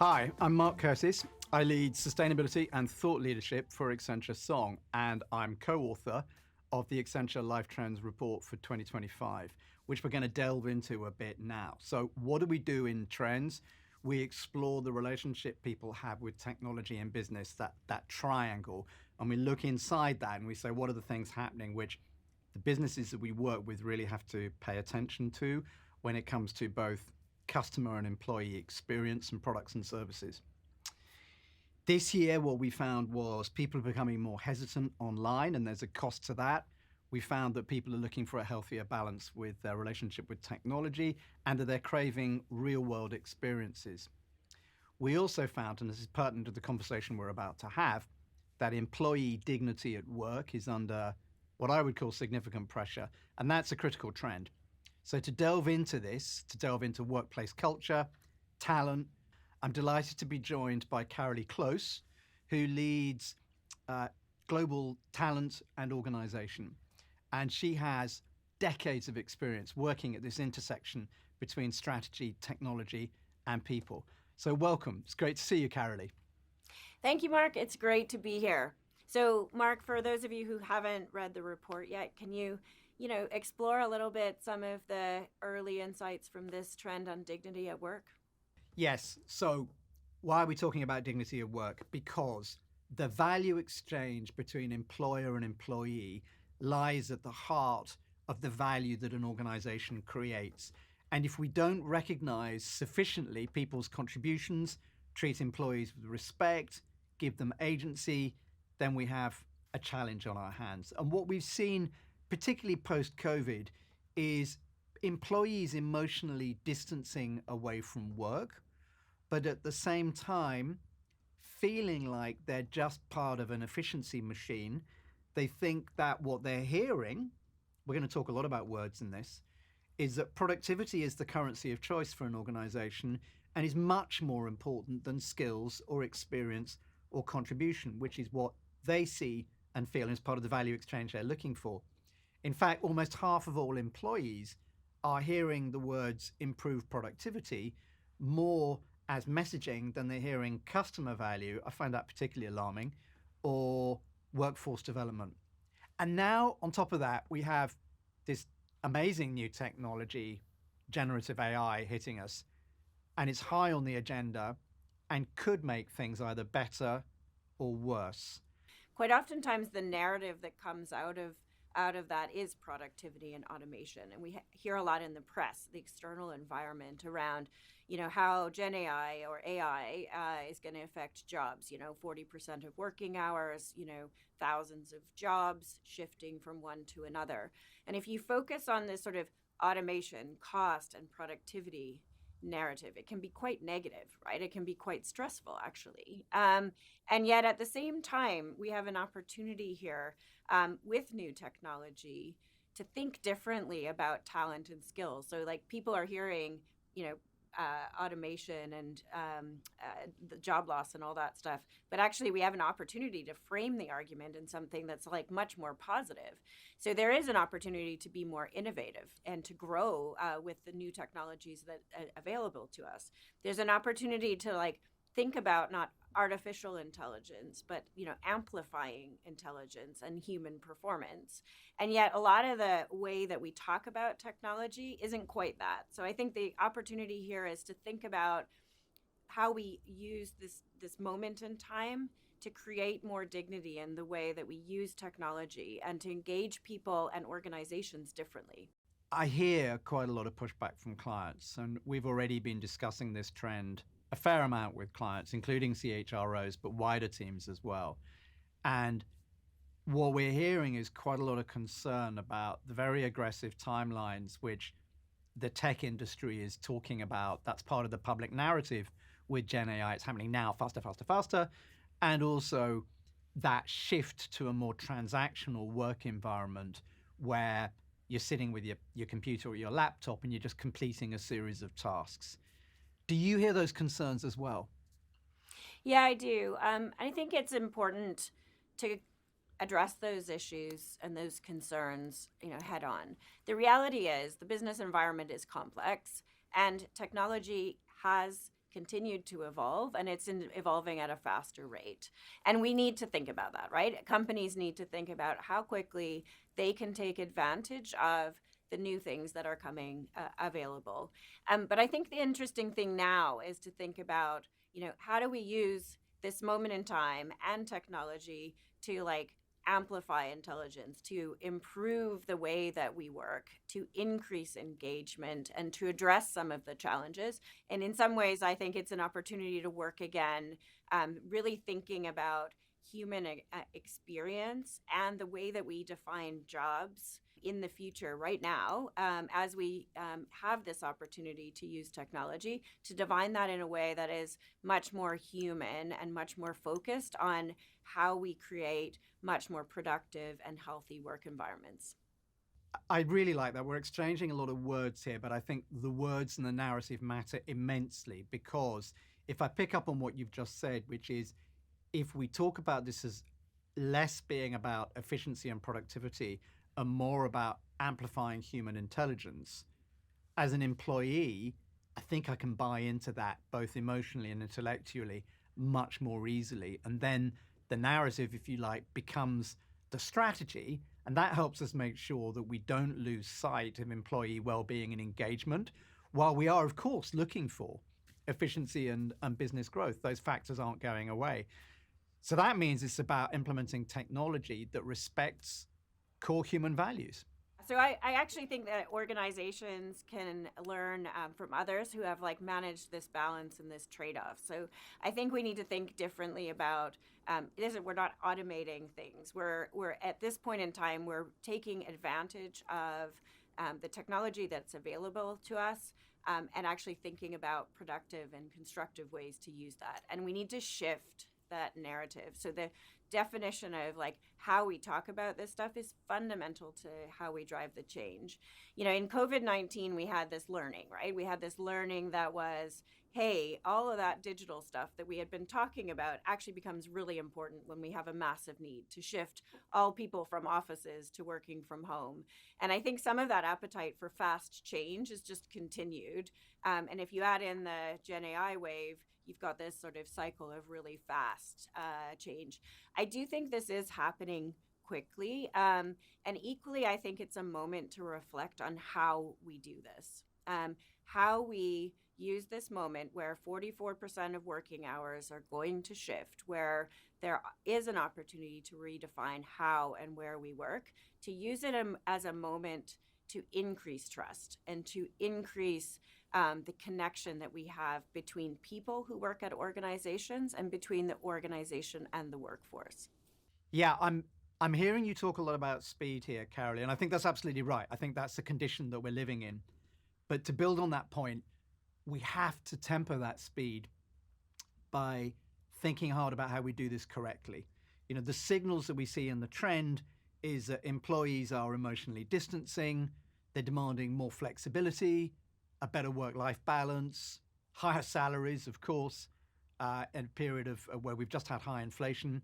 Hi, I'm Mark Curtis. I lead sustainability and thought leadership for Accenture Song, and I'm co-author of the Accenture Life Trends report for 2025, which we're going to delve into a bit now. So what do we do in Trends? We explore the relationship people have with technology and business, that triangle, and we look inside that and we say, what are the things happening which the businesses that we work with really have to pay attention to when it comes to both customer and employee experience and products and services. This year, what we found was people are becoming more hesitant online, and there's a cost to that. We found that people are looking for a healthier balance with their relationship with technology and that they're craving real world experiences. We also found, and this is pertinent to the conversation we're about to have, that employee dignity at work is under what I would call significant pressure, and that's a critical trend. So to delve into this, to delve into workplace culture, talent, I'm delighted to be joined by Karalee, who leads global talent and organization. And she has decades of experience working at this intersection between strategy, technology, and people. So welcome. It's great to see you, Karalee. Thank you, Mark. It's great to be here. So, Mark, for those of you who haven't read the report yet, can you explore a little bit some of the early insights from this trend on dignity at work? Yes. So why are we talking about dignity at work? Because the value exchange between employer and employee lies at the heart of the value that an organization creates. And if we don't recognize sufficiently people's contributions, treat employees with respect, give them agency, then we have a challenge on our hands. And what we've seen, particularly post-COVID, is employees emotionally distancing away from work, but at the same time, feeling like they're just part of an efficiency machine. They think that what they're hearing, we're going to talk a lot about words in this, is that productivity is the currency of choice for an organization and is much more important than skills or experience or contribution, which is what they see and feel as part of the value exchange they're looking for. In fact, almost half of all employees are hearing the words improve productivity more as messaging than they're hearing customer value. I find that particularly alarming, or workforce development. And now on top of that, we have this amazing new technology, generative AI, hitting us, and it's high on the agenda and could make things either better or worse. Quite oftentimes, the narrative that comes out of that is productivity and automation, and we hear a lot in the press, the external environment around, how Gen AI or AI is going to affect jobs. 40% of working hours, thousands of jobs shifting from one to another. And if you focus on this sort of automation, cost, and productivity narrative, it can be quite negative, right? It can be quite stressful, actually. And yet at the same time, we have an opportunity here with new technology to think differently about talent and skills. So like people are hearing, automation and the job loss and all that stuff. But actually, we have an opportunity to frame the argument in something that's like much more positive. So there is an opportunity to be more innovative and to grow with the new technologies that are available to us. There's an opportunity to think about not artificial intelligence, but amplifying intelligence and human performance. And yet a lot of the way that we talk about technology isn't quite that. So I think the opportunity here is to think about how we use this moment in time to create more dignity in the way that we use technology and to engage people and organizations differently. I hear quite a lot of pushback from clients, and we've already been discussing this trend a fair amount with clients, including CHROs, but wider teams as well. And what we're hearing is quite a lot of concern about the very aggressive timelines which the tech industry is talking about. That's part of the public narrative with Gen AI. It's happening now, faster, faster, faster. And also that shift to a more transactional work environment where you're sitting with your computer or your laptop and you're just completing a series of tasks. Do you hear those concerns as well? Yeah, I do. I think it's important to address those issues and those concerns, head on. The reality is the business environment is complex and technology has continued to evolve, and it's evolving at a faster rate. And we need to think about that, right? Companies need to think about how quickly they can take advantage of the new things that are coming available. But I think the interesting thing now is to think about, how do we use this moment in time and technology to amplify intelligence, to improve the way that we work, to increase engagement, and to address some of the challenges. And in some ways, I think it's an opportunity to work again, really thinking about human experience and the way that we define jobs in the future right now, as we have this opportunity to use technology, to define that in a way that is much more human and much more focused on how we create much more productive and healthy work environments. I really like that. We're exchanging a lot of words here, but I think the words and the narrative matter immensely, because if I pick up on what you've just said, which is if we talk about this as less being about efficiency and productivity and more about amplifying human intelligence, as an employee, I think I can buy into that both emotionally and intellectually much more easily. And then the narrative, if you like, becomes the strategy. And that helps us make sure that we don't lose sight of employee well-being and engagement, while we are, of course, looking for efficiency and business growth. Those factors aren't going away. So that means it's about implementing technology that respects core human values. So I actually think that organizations can learn from others who have managed this balance and this trade-off. So I think we need to think differently about we're not automating things. We're at this point in time, we're taking advantage of the technology that's available to us, and actually thinking about productive and constructive ways to use that. And we need to shift that narrative. So the definition of how we talk about this stuff is fundamental to how we drive the change. In COVID-19, we had this learning, right? We had this learning that was, hey, all of that digital stuff that we had been talking about actually becomes really important when we have a massive need to shift all people from offices to working from home. And I think some of that appetite for fast change is just continued. And if you add in the Gen AI wave, you've got this sort of cycle of really fast change. I do think this is happening quickly. And equally, I think it's a moment to reflect on how we do this, how we use this moment where 44% of working hours are going to shift, where there is an opportunity to redefine how and where we work, to use it as a moment to increase trust and to increase the connection that we have between people who work at organizations and between the organization and the workforce. Yeah, I'm hearing you talk a lot about speed here, Karalee, and I think that's absolutely right. I think that's the condition that we're living in. But to build on that point, we have to temper that speed by thinking hard about how we do this correctly. The signals that we see in the trend is that employees are emotionally distancing, they're demanding more flexibility, a better work-life balance, higher salaries, of course, in a period of where we've just had high inflation.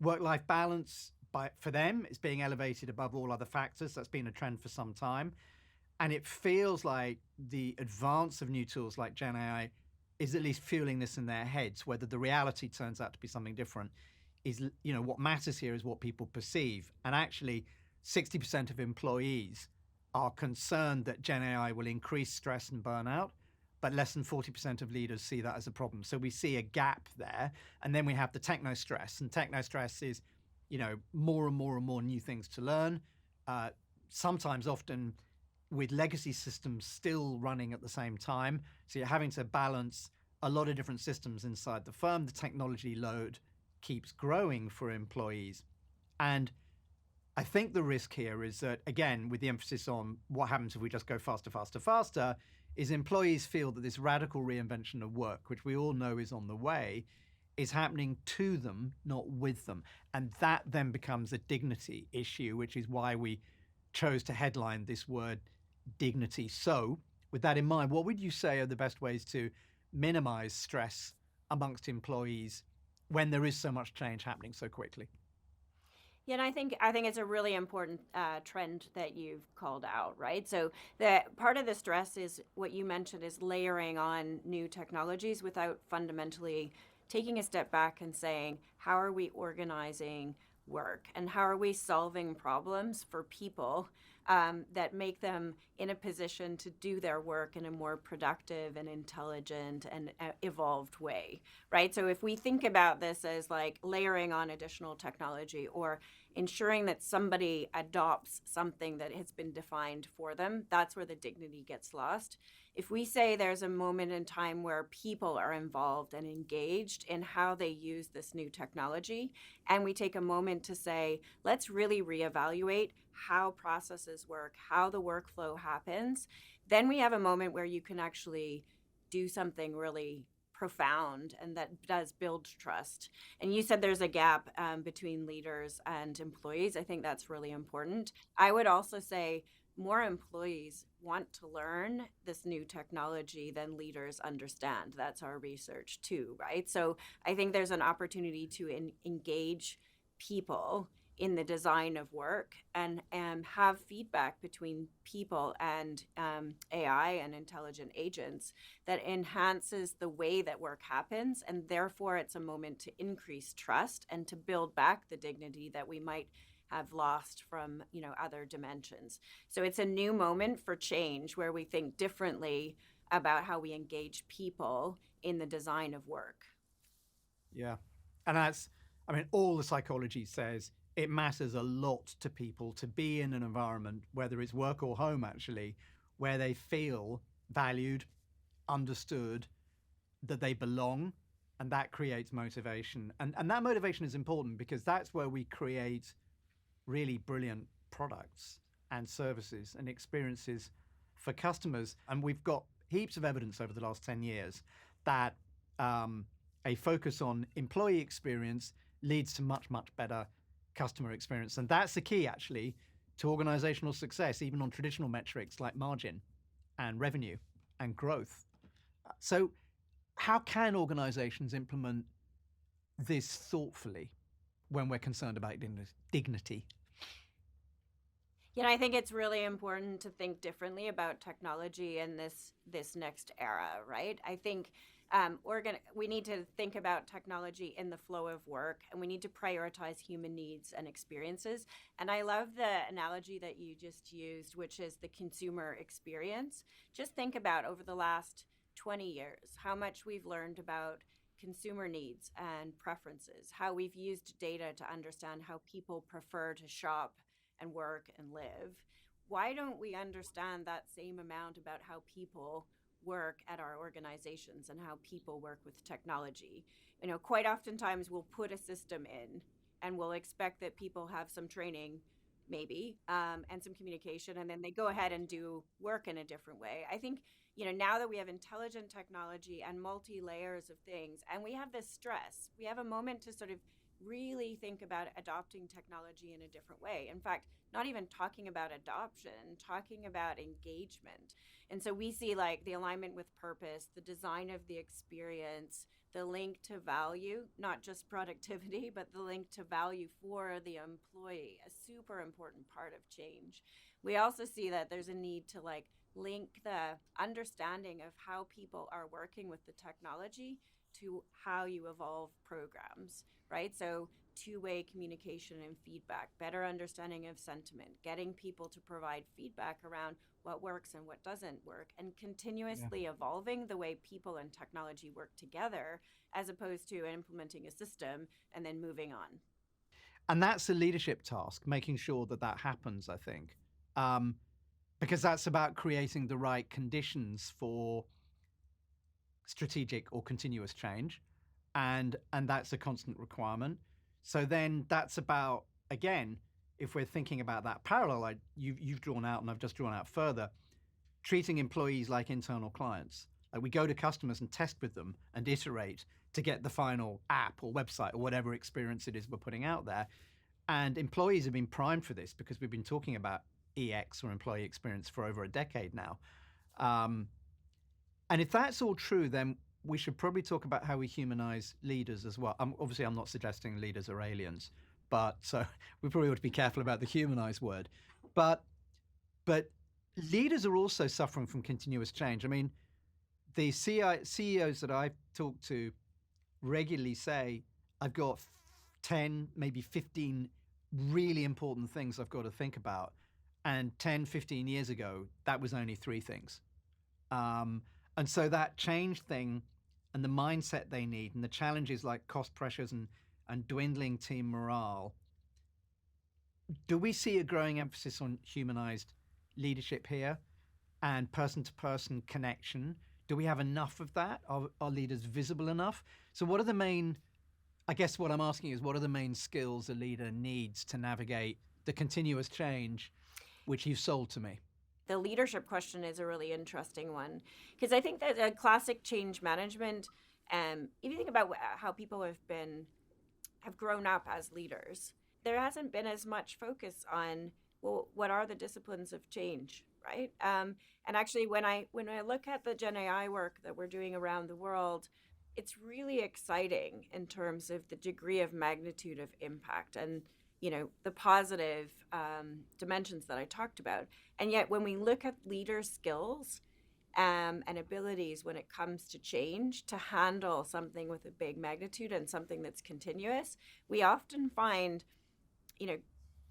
Work-life balance, for them, is being elevated above all other factors. That's been a trend for some time. And it feels like the advance of new tools like Gen AI is at least fueling this in their heads. Whether the reality turns out to be something different is, what matters here is what people perceive. And actually, 60% of employees are concerned that Gen AI will increase stress and burnout, but less than 40% of leaders see that as a problem. So we see a gap there. And then we have the technostress. And technostress is, more and more and more new things to learn, sometimes often with legacy systems still running at the same time. So you're having to balance a lot of different systems inside the firm. The technology load keeps growing for employees. And I think the risk here is that, again, with the emphasis on what happens if we just go faster, faster, faster, is employees feel that this radical reinvention of work, which we all know is on the way, is happening to them, not with them. And that then becomes a dignity issue, which is why we chose to headline this word dignity. So with that in mind, what would you say are the best ways to minimize stress amongst employees when there is so much change happening so quickly? Yeah, and I think it's a really important trend that you've called out, right? So the part of the stress is what you mentioned is layering on new technologies without fundamentally taking a step back and saying, how are we organizing work and how are we solving problems for people that make them in a position to do their work in a more productive and intelligent and evolved way, right? So if we think about this as like layering on additional technology or ensuring that somebody adopts something that has been defined for them, that's where the dignity gets lost. If we say there's a moment in time where people are involved and engaged in how they use this new technology, and we take a moment to say, let's really reevaluate how processes work, how the workflow happens, then we have a moment where you can actually do something really profound and that does build trust. And you said there's a gap between leaders and employees. I think that's really important. I would also say more employees want to learn this new technology than leaders understand. That's our research too, right? So I think there's an opportunity to engage people in the design of work and have feedback between people and AI and intelligent agents that enhances the way that work happens. And therefore, it's a moment to increase trust and to build back the dignity that we might have lost from other dimensions. So it's a new moment for change where we think differently about how we engage people in the design of work. Yeah. And that's, I mean, all the psychology says it matters a lot to people to be in an environment, whether it's work or home, actually, where they feel valued, understood, that they belong, and that creates motivation. And that motivation is important because that's where we create really brilliant products and services and experiences for customers. And we've got heaps of evidence over the last 10 years that a focus on employee experience leads to much, much better customer experience. And that's the key, actually, to organizational success, even on traditional metrics like margin and revenue and growth. So, how can organizations implement this thoughtfully when we're concerned about dignity? I think it's really important to think differently about technology in this next era, right? I think we need to think about technology in the flow of work, and we need to prioritize human needs and experiences. And I love the analogy that you just used, which is the consumer experience. Just think about over the last 20 years how much we've learned about consumer needs and preferences, how we've used data to understand how people prefer to shop and work and live. Why don't we understand that same amount about how people work at our organizations and how people work with technology? Quite oftentimes we'll put a system in and we'll expect that people have some training, maybe, and some communication, and then they go ahead and do work in a different way. I think, now that we have intelligent technology and multi layers of things, and we have this stress, we have a moment to sort of really think about adopting technology in a different way. In fact, not even talking about adoption, talking about engagement. And so we see like the alignment with purpose, the design of the experience, the link to value, not just productivity, but the link to value for the employee, a super important part of change. We also see that there's a need to like link the understanding of how people are working with the technology to how you evolve programs, right? So two-way communication and feedback, better understanding of sentiment, getting people to provide feedback around what works and what doesn't work, and continuously evolving the way people and technology work together as opposed to implementing a system and then moving on. And that's a leadership task, making sure that that happens, I think, because that's about creating the right conditions for strategic or continuous change, and that's a constant requirement. So then that's about, again, if we're thinking about that parallel you've drawn out and I've just drawn out further, treating employees like internal clients. Like we go to customers and test with them and iterate to get the final app or website or whatever experience it is we're putting out there. And employees have been primed for this because we've been talking about EX or employee experience for over a decade now. And if that's all true, then we should probably talk about how we humanize leaders as well. Obviously, I'm not suggesting leaders are aliens, but so we probably ought to be careful about the humanized word. But but leaders are also suffering from continuous change. I mean, the CEOs that I talk to regularly say, I've got 10, maybe 15 really important things I've got to think about. And 10, 15 years ago, that was only three things. Um, and so that change thing and the mindset they need and the challenges like cost pressures and dwindling team morale, do we see a growing emphasis on humanized leadership here and person to person connection? Do we have enough of that? Are leaders visible enough? So, what are the main, I guess what I'm asking is, what are the main skills a leader needs to navigate the continuous change which you've sold to me? The leadership question is a really interesting one because I think that a classic change management, if you think about how people have grown up as leaders, there hasn't been as much focus on, well, what are the disciplines of change, right? And actually, when I look at the Gen AI work that we're doing around the world, it's really exciting in terms of the degree of magnitude of impact and the positive dimensions that I talked about. And yet, when we look at leader skills and abilities when it comes to change, to handle something with a big magnitude and something that's continuous, we often find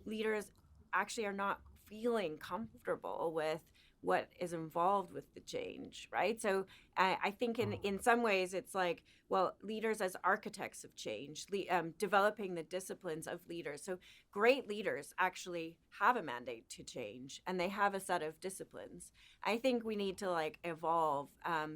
leaders actually are not feeling comfortable with what is involved with the change, right? So I think in some ways it's like, well, leaders as architects of change, developing the disciplines of leaders. So great leaders actually have a mandate to change and they have a set of disciplines. I think we need to evolve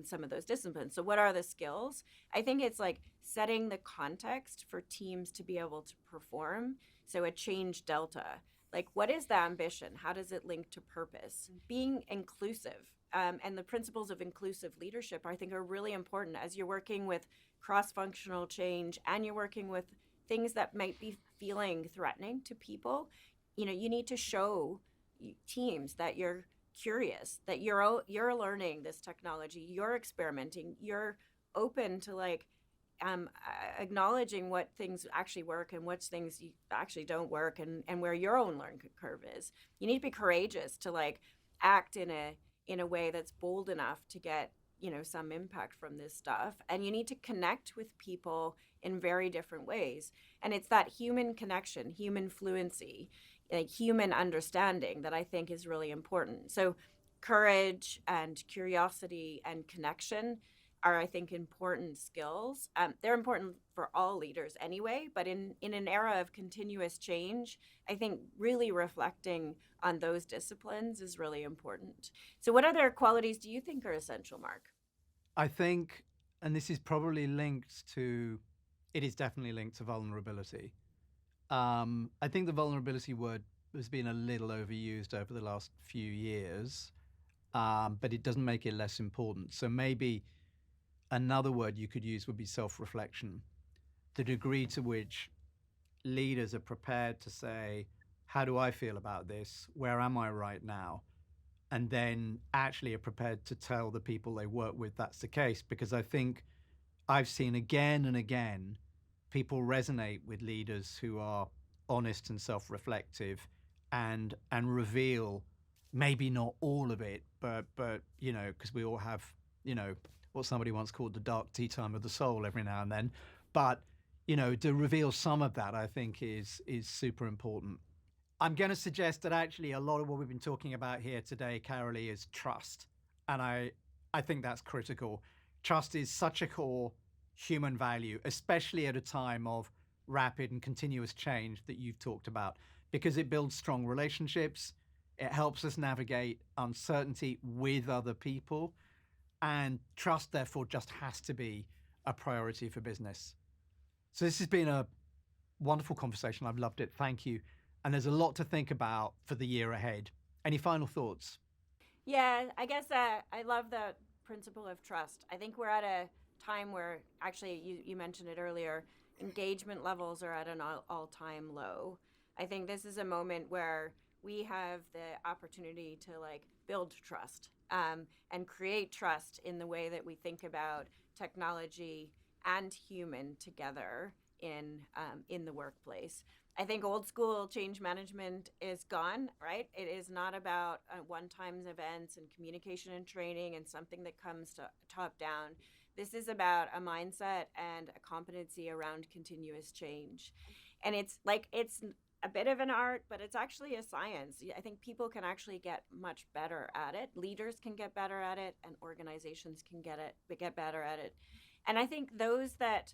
some of those disciplines. So what are the skills? I think it's like setting the context for teams to be able to perform. So a change delta. Like, what is the ambition? How does it link to purpose? Being inclusive and the principles of inclusive leadership, I think, are really important as you're working with cross-functional change and you're working with things that might be feeling threatening to people. You need to show teams that you're curious, that you're learning this technology, you're experimenting, you're open to acknowledging what things actually work and which things actually don't work and where your own learning curve is. You need to be courageous to act in a way that's bold enough to get some impact from this stuff, and you need to connect with people in very different ways. And it's that human connection, human fluency, human understanding that I think is really important. So courage and curiosity and connection are, I think, important skills. They're important for all leaders anyway, but in an era of continuous change, I think really reflecting on those disciplines is really important. So what other qualities do you think are essential, Mark? I think, and this is probably linked to, it is definitely linked to vulnerability. I think the vulnerability word has been a little overused over the last few years, but it doesn't make it less important. So maybe another word you could use would be self-reflection. The degree to which leaders are prepared to say, how do I feel about this? Where am I right now? And then actually are prepared to tell the people they work with that's the case. Because I think I've seen again and again people resonate with leaders who are honest and self-reflective and reveal maybe not all of it, but because we all have, what somebody once called the dark tea time of the soul every now and then. But, to reveal some of that, I think is super important. I'm going to suggest that actually a lot of what we've been talking about here today, Karalee, is trust. And I think that's critical. Trust is such a core human value, especially at a time of rapid and continuous change that you've talked about, because it builds strong relationships. It helps us navigate uncertainty with other people. And trust, therefore, just has to be a priority for business. So this has been a wonderful conversation. I've loved it. Thank you. And there's a lot to think about for the year ahead. Any final thoughts? Yeah, I guess I love the principle of trust. I think we're at a time where, actually, you mentioned it earlier, engagement levels are at an all-time low. I think this is a moment where we have the opportunity to build trust and create trust in the way that we think about technology and human together in the workplace. I think old school change management is gone, right? It is not about one-time events and communication and training and something that comes to top down. This is about a mindset and a competency around continuous change. And it's a bit of an art, but it's actually a science. I think people can actually get much better at it. Leaders can get better at it, and organizations can get better at it. And I think those that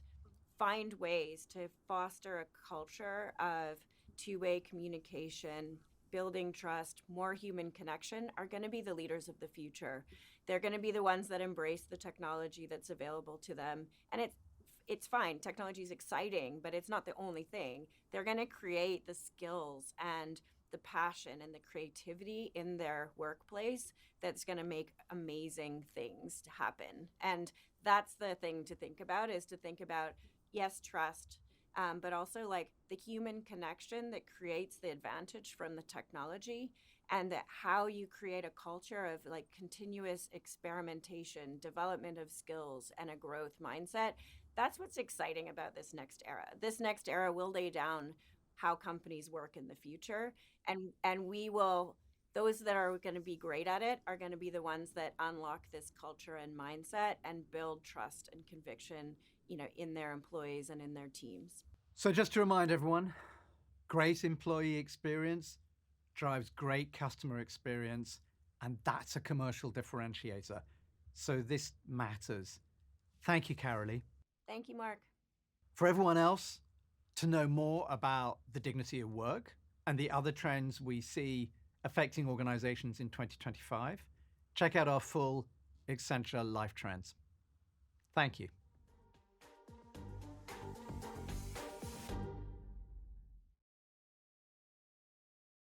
find ways to foster a culture of two-way communication, building trust, more human connection are going to be the leaders of the future. They're going to be the ones that embrace the technology that's available to them. And it's fine. Technology is exciting, but it's not the only thing. They're going to create the skills and the passion and the creativity in their workplace that's going to make amazing things to happen. And that's the thing to think about, is to think about, yes, trust, but also like the human connection that creates the advantage from the technology, and that how you create a culture of like continuous experimentation, development of skills, and a growth mindset. That's what's exciting about this next era. This next era will lay down how companies work in the future, and we will, those that are going to be great at it are going to be the ones that unlock this culture and mindset and build trust and conviction, in their employees and in their teams. So just to remind everyone, great employee experience drives great customer experience, and that's a commercial differentiator. So this matters. Thank you, Karalee. Thank you, Mark. For everyone else, to know more about the dignity of work and the other trends we see affecting organizations in 2025, check out our full Accenture Life Trends. Thank you.